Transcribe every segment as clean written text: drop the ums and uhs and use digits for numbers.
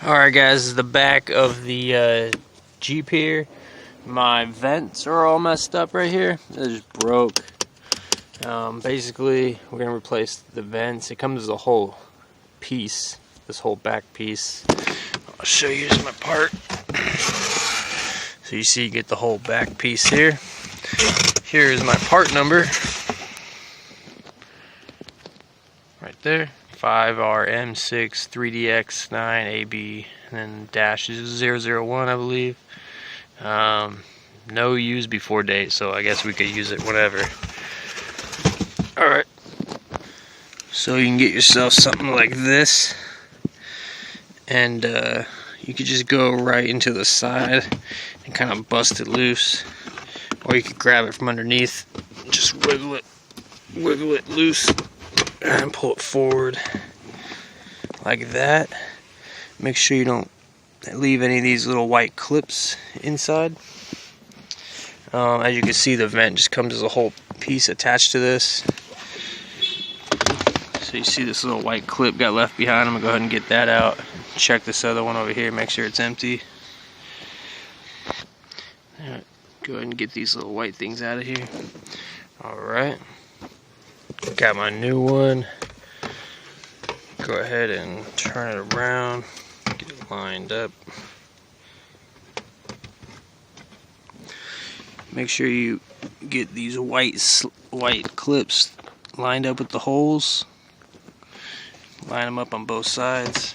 Alright guys, this is the back of the Jeep here. My vents are all messed up right here. They just broke. Basically, we're going to replace the vents. It comes as a whole piece, this whole back piece. I'll show you, here's my part. So you see you get the whole back piece here. Here's my part number. Right there. 5RM6-3DX9AB, and then dash is 001, I believe. No use before date, so I guess we could use it whenever. Alright, so you can get yourself something like this, and you could just go right into the side and kind of bust it loose, or you could grab it from underneath, just wiggle it loose, and pull it forward like that. Make sure you don't leave any of these little white clips inside. As you can see, the vent just comes as a whole piece attached to this. So you see this little white clip got left behind. I'm gonna go ahead and get that out. Check this other one over here, make sure it's empty. Alright, go ahead and get these little white things out of here. Alright. Got my new one. Go ahead and turn it around, get it lined up. Make sure you get these white clips lined up with the holes. Line them up on both sides.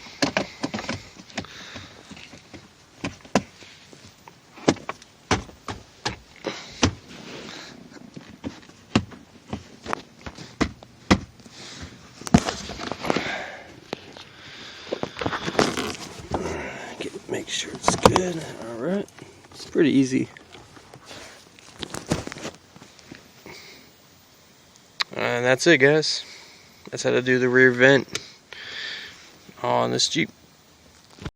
Make sure it's good. Alright, it's pretty easy. And that's it, guys. That's how to do the rear vent on this Jeep.